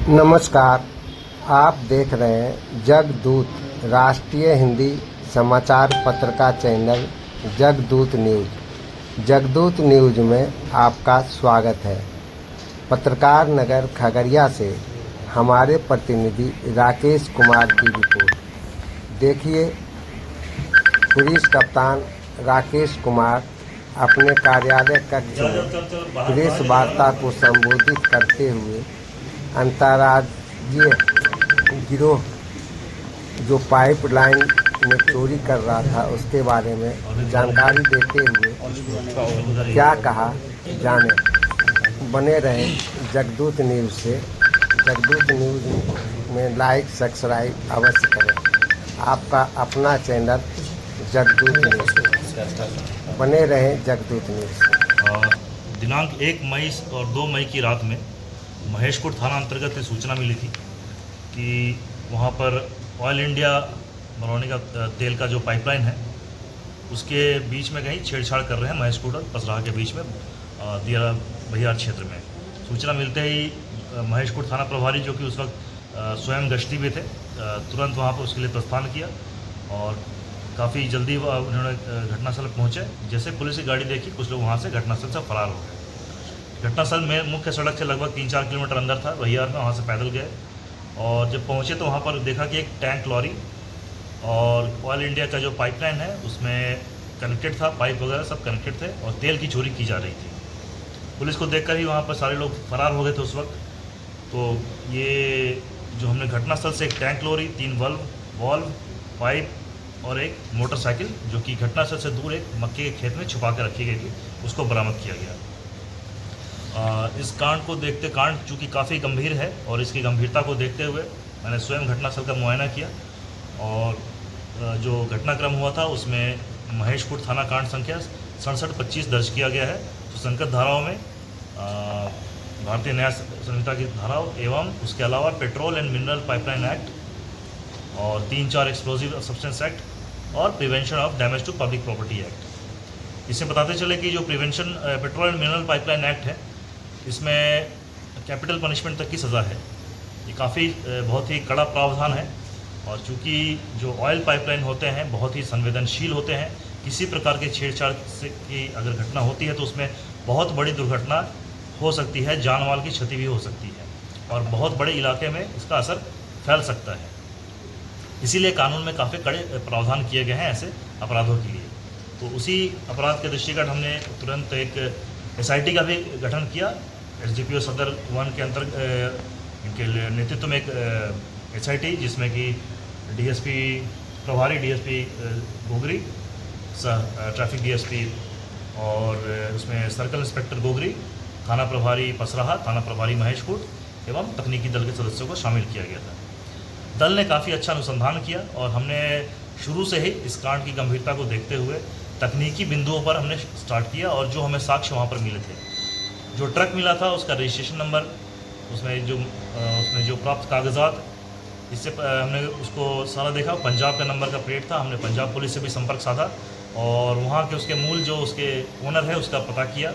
नमस्कार। आप देख रहे हैं जगदूत राष्ट्रीय हिंदी समाचार पत्र का चैनल जगदूत न्यूज़। जगदूत न्यूज़ में आपका स्वागत है। पत्रकार नगर खगड़िया से हमारे प्रतिनिधि राकेश कुमार की रिपोर्ट। देखिए, पुलिस कप्तान राकेश कुमार अपने कार्यालय कक्ष में प्रेस वार्ता को संबोधित करते हुए अंतर्राज्यीय गिरोह जो पाइपलाइन में चोरी कर रहा था उसके बारे में जानकारी देते हुए क्या कहा, जाने। बने रहे जगदूत न्यूज़ से। जगदूत न्यूज़ में लाइक सब्सक्राइब अवश्य करें। आपका अपना चैनल जगदूत न्यूज़। बने रहे जगदूत न्यूज़। दिनांक 1 मई और 2 मई की रात में महेशकोट थाना अंतर्गत सूचना मिली थी कि वहाँ पर ऑयल इंडिया बरौनी का तेल का जो पाइपलाइन है उसके बीच में कहीं छेड़छाड़ कर रहे हैं महेशकोट और पसराहा के बीच में दिया बहियार क्षेत्र में। सूचना मिलते ही महेशकोट थाना प्रभारी जो कि उस वक्त स्वयं गश्ती में थे, तुरंत वहाँ पर उसके लिए प्रस्थान किया और काफ़ी जल्दी उन्होंने घटनास्थल पहुँचे। जैसे पुलिस की गाड़ी देखी, कुछ लोग वहाँ से घटनास्थल से फरार हो गए। घटनास्थल में मुख्य सड़क से लगभग 3-4 किलोमीटर अंदर था बहियार में, वहाँ से पैदल गए और जब पहुँचे तो वहाँ पर देखा कि एक टैंक लॉरी और ऑयल इंडिया का जो पाइपलाइन है उसमें कनेक्टेड था, पाइप वगैरह सब कनेक्टेड थे और तेल की चोरी की जा रही थी। पुलिस को देखकर ही वहाँ पर सारे लोग फरार हो गए थे उस वक्त। तो ये जो हमने घटनास्थल से एक टैंक लॉरी, 3 वॉल्व पाइप और एक मोटरसाइकिल जो कि घटनास्थल से दूर एक मक्के के खेत में छुपा कर रखी गई थी, उसको बरामद किया गया। इस कांड को देखते, कांड चूँकि काफ़ी गंभीर है और इसकी गंभीरता को देखते हुए मैंने स्वयं घटनास्थल का मुआयना किया और जो घटनाक्रम हुआ था उसमें महेशकोट थाना कांड संख्या 6725 दर्ज किया गया है। तो संकट धाराओं में भारतीय न्याय संहिता की धाराओं एवं उसके अलावा petrol and mineral pipeline act और 3-4 एक्सप्लोजिव सब्सटेंस एक्ट और prevention of damage to public property act. इससे बताते चले कि जो prevention petrol and mineral pipeline act है इसमें कैपिटल पनिशमेंट तक की सज़ा है। ये काफ़ी बहुत ही कड़ा प्रावधान है और चूँकि जो ऑयल पाइपलाइन होते हैं बहुत ही संवेदनशील होते हैं, किसी प्रकार के छेड़छाड़ से की अगर घटना होती है तो उसमें बहुत बड़ी दुर्घटना हो सकती है, जान माल की क्षति भी हो सकती है और बहुत बड़े इलाके में इसका असर फैल सकता है। इसीलिए कानून में काफ़ी कड़े प्रावधान किए गए हैं ऐसे अपराधों के लिए। तो उसी अपराध के दृष्टिगत हमने तुरंत एक SIT का भी गठन किया। SDPO सदर 1 के अंतर्गत इनके नेतृत्व में एक SIT जिसमें कि DSP प्रभारी, DSP गोगरी, ट्रैफिक DSP और उसमें सर्कल इंस्पेक्टर गोगरी, थाना प्रभारी पसराहा, थाना प्रभारी महेशकोट एवं तकनीकी दल के सदस्यों को शामिल किया गया था। दल ने काफ़ी अच्छा अनुसंधान किया और हमने शुरू से ही इस कांड की गंभीरता को देखते हुए तकनीकी बिंदुओं पर हमने स्टार्ट किया और जो हमें साक्ष्य वहाँ पर मिले थे, जो ट्रक मिला था उसका रजिस्ट्रेशन नंबर, उसमें जो प्राप्त कागजात, इससे हमने उसको सारा देखा। पंजाब का नंबर का प्लेट था। हमने पंजाब पुलिस से भी संपर्क साधा और वहाँ के उसके मूल जो उसके ओनर है उसका पता किया।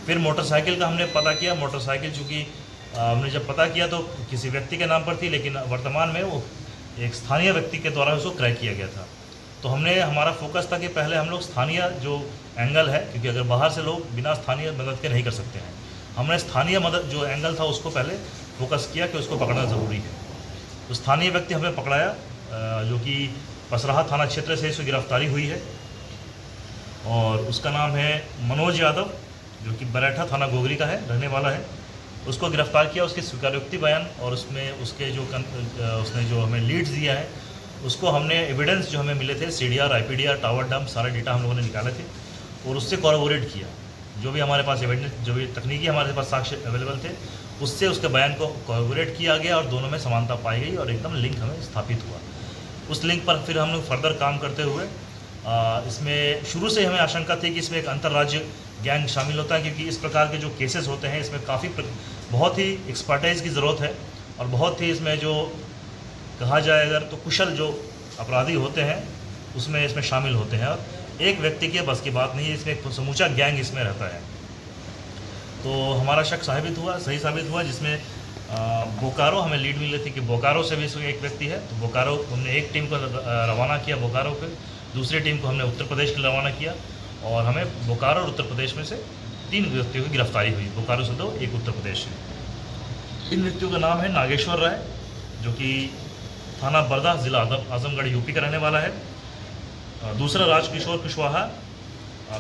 फिर मोटरसाइकिल का हमने पता किया। मोटरसाइकिल चूँकि हमने जब पता किया तो किसी व्यक्ति के नाम पर थी, लेकिन वर्तमान में वो एक स्थानीय व्यक्ति के द्वारा उसको क्रय किया गया था। तो हमारा फोकस था कि पहले हम लोग स्थानीय जो एंगल है, क्योंकि अगर बाहर से लोग बिना स्थानीय मदद के नहीं कर सकते हैं, हमने स्थानीय मदद जो एंगल था उसको पहले फोकस किया कि उसको पकड़ना ज़रूरी है। तो स्थानीय व्यक्ति हमें पकड़ाया जो कि पसराहा थाना क्षेत्र से इसकी गिरफ्तारी हुई है और उसका नाम है मनोज यादव जो कि बरैठा थाना गोगरी का है, रहने वाला है। उसको गिरफ्तार किया। उसके स्वीकारोक्ति बयान और उसमें उसके उसने जो हमें लीड्स दिया है उसको हमने एविडेंस जो हमें मिले थे, CDR, IPDR, टावर डंप, सारे डेटा हम लोगों ने निकाले थे और उससे कॉरबोरेट किया। जो भी हमारे पास एविडेंस, जो भी तकनीकी हमारे पास साक्ष्य अवेलेबल थे, उससे उसके बयान को कॉरबोरेट किया गया और दोनों में समानता पाई गई और एकदम लिंक हमें स्थापित हुआ। उस लिंक पर फिर हम लोग फर्दर काम करते हुए इसमें शुरू से हमें आशंका थी कि इसमें एक अंतर्राज्य गैंग शामिल होता है, क्योंकि इस प्रकार के जो केसेस होते हैं इसमें काफ़ी बहुत ही एक्सपर्टाइज की ज़रूरत है और बहुत ही इसमें जो कहा जाए अगर तो कुशल जो अपराधी होते हैं उसमें इसमें शामिल होते हैं और एक व्यक्ति के बस की बात नहीं है, इसमें एक समूचा गैंग इसमें रहता है। तो हमारा शक सही साबित हुआ, जिसमें बोकारो हमें लीड मिल रही थी कि बोकारो से भी एक व्यक्ति है, तो बोकारो हमने एक टीम को रवाना किया बोकारो पे, दूसरी टीम को हमने उत्तर प्रदेश के लिए रवाना किया और हमें बोकारो और उत्तर प्रदेश में से 3 व्यक्तियों की गिरफ्तारी हुई, बोकारो से 2, एक उत्तर प्रदेश से। इन व्यक्तियों का नाम है नागेश्वर राय, जो कि थाना बरदा, जिला आजमगढ़, यूपी का रहने वाला है। दूसरा राजकिशोर कुशवाहा,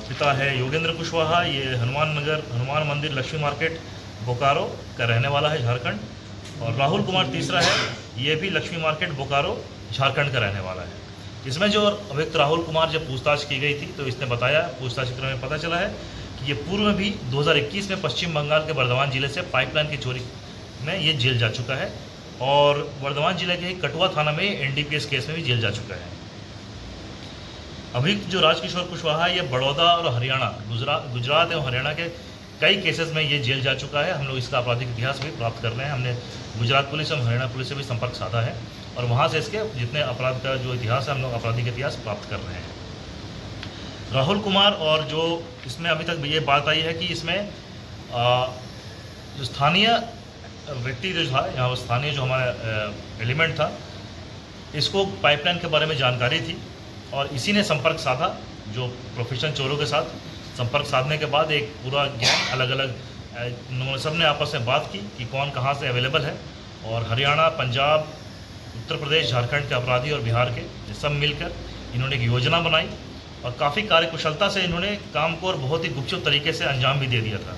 पिता है योगेंद्र कुशवाहा, ये हनुमान मंदिर, लक्ष्मी मार्केट, बोकारो का रहने वाला है, झारखंड। और राहुल कुमार तीसरा है, ये भी लक्ष्मी मार्केट, बोकारो, झारखंड का रहने वाला है। इसमें जो अभियुक्त राहुल कुमार जब पूछताछ की गई थी तो इसने बताया, पूछताछ के क्रम में पता चला है कि ये पूर्व में भी 2021 में पश्चिम बंगाल के बर्धमान जिले से पाइपलाइन की चोरी में ये जेल जा चुका है और बर्धमान जिले के कटुआ थाना में एनडीपीएस केस में भी जेल जा चुका है। अभियुक्त जो राजकिशोर कुशवाहा, ये बड़ौदा और हरियाणा, गुजरात एवं हरियाणा के कई केसेस में ये जेल जा चुका है। हम लोग इसका आपराधिक इतिहास भी प्राप्त कर रहे हैं। हमने गुजरात पुलिस और हरियाणा पुलिस से भी संपर्क साधा है और वहाँ से इसके जितने अपराध का जो इतिहास है हम लोग आपराधिक इतिहास प्राप्त कर रहे हैं। राहुल कुमार, और जो इसमें अभी तक ये बात आई है कि इसमें जो स्थानीय व्यक्ति जो था, यहाँ स्थानीय जो हमारा एलिमेंट था, इसको पाइपलाइन के बारे में जानकारी थी और इसी ने संपर्क साधा, जो प्रोफेशनल चोरों के साथ संपर्क साधने के बाद एक पूरा गैंग अलग अलग सब ने आपस में बात की कि कौन कहाँ से अवेलेबल है और हरियाणा, पंजाब, उत्तर प्रदेश, झारखंड के अपराधी और बिहार के, ये सब मिलकर इन्होंने एक योजना बनाई और काफ़ी कार्यकुशलता से इन्होंने काम को और बहुत ही गुपचुप तरीके से अंजाम भी दे दिया था।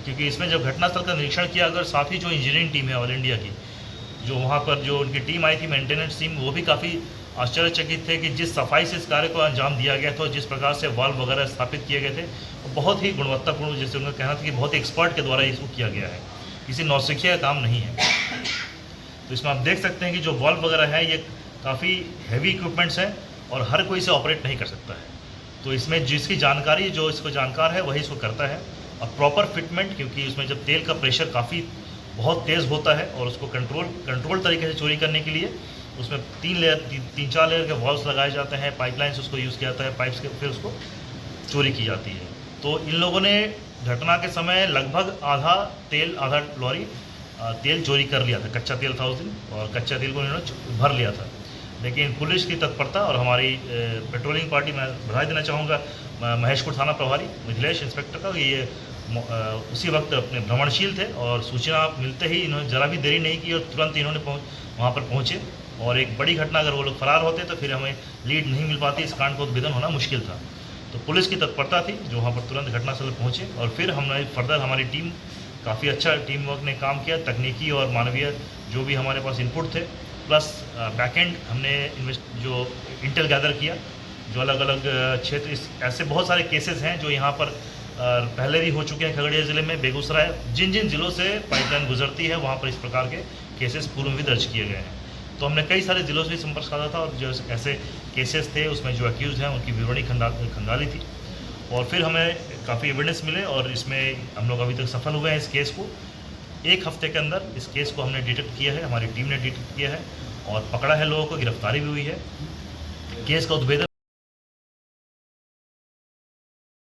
क्योंकि इसमें जब घटनास्थल का निरीक्षण किया, अगर साथ ही जो इंजीनियरिंग टीम है ऑल इंडिया की, जो वहाँ पर जो उनकी टीम आई थी, मेंटेनेंस टीम, वो भी काफ़ी आश्चर्यचकित थे कि जिस सफाई से इस कार्य को अंजाम दिया गया था, जिस प्रकार से वाल्व वगैरह स्थापित किए गए थे, वो बहुत ही गुणवत्तापूर्ण, जैसे उनका कहना था कि बहुत एक्सपर्ट के द्वारा इसको किया गया है, किसी नौसिखिया का काम नहीं है। तो इसमें आप देख सकते हैं कि जो वाल्व वगैरह है ये काफ़ी हैवी इक्विपमेंट्स हैं और हर कोई इसे ऑपरेट नहीं कर सकता है। तो इसमें जिसकी जानकारी, जो इसको जानकार है वही इसको करता है। और प्रॉपर फिटमेंट, क्योंकि उसमें जब तेल का प्रेशर काफ़ी बहुत तेज़ होता है और उसको कंट्रोल तरीके से चोरी करने के लिए उसमें 3-4 लेयर के वॉल्व्स लगाए जाते हैं, पाइपलाइन से उसको यूज़ किया जाता है, पाइप्स के, फिर उसको चोरी की जाती है। तो इन लोगों ने घटना के समय लगभग आधा लॉरी तेल चोरी कर लिया था, कच्चा तेल था उस दिन, और कच्चा तेल को इन्होंने भर लिया था। लेकिन पुलिस की तत्परता और हमारी पेट्रोलिंग पार्टी, मैं बधाई देना चाहूँगा महेशपुर थाना प्रभारी मिथिलेश इंस्पेक्टर का, ये उसी वक्त अपने भ्रमणशील थे और सूचना मिलते ही इन्होंने ज़रा भी देरी नहीं की और तुरंत इन्होंने वहाँ पर पहुँचे। और एक बड़ी घटना, अगर वो लोग फरार होते तो फिर हमें लीड नहीं मिल पाती, इस कांड को उद्भेदन होना मुश्किल था। तो पुलिस की तत्परता थी जो वहाँ पर तुरंत घटनास्थल पहुँचे और फिर हमने फर्दर, हमारी टीम काफ़ी अच्छा टीम वर्क ने काम किया, तकनीकी और मानवीय जो भी हमारे पास इनपुट थे, प्लस बैकएंड हमने जो इंटेल गैदर किया, जो अलग अलग क्षेत्र, ऐसे बहुत सारे केसेस हैं जो यहाँ पर पहले भी हो चुके हैं। खगड़िया ज़िले में, बेगूसराय, जिन जिन ज़िलों से पाइपलाइन गुजरती है वहाँ पर इस प्रकार के केसेस पूर्व में भी दर्ज किए गए हैं। तो हमने कई सारे ज़िलों से संपर्क साधा था और जो ऐसे केसेस थे उसमें जो अक्यूज़ हैं उनकी विवरणी खंगाली थी और फिर हमें काफ़ी एविडेंस मिले और इसमें हम लोग अभी तक सफल हुए हैं। इस केस को 1 हफ्ते के अंदर इस केस को हमने डिटेक्ट किया है, हमारी टीम ने डिटेक्ट किया है और पकड़ा है लोगों को, गिरफ्तारी भी हुई है। केस का उद्भेदन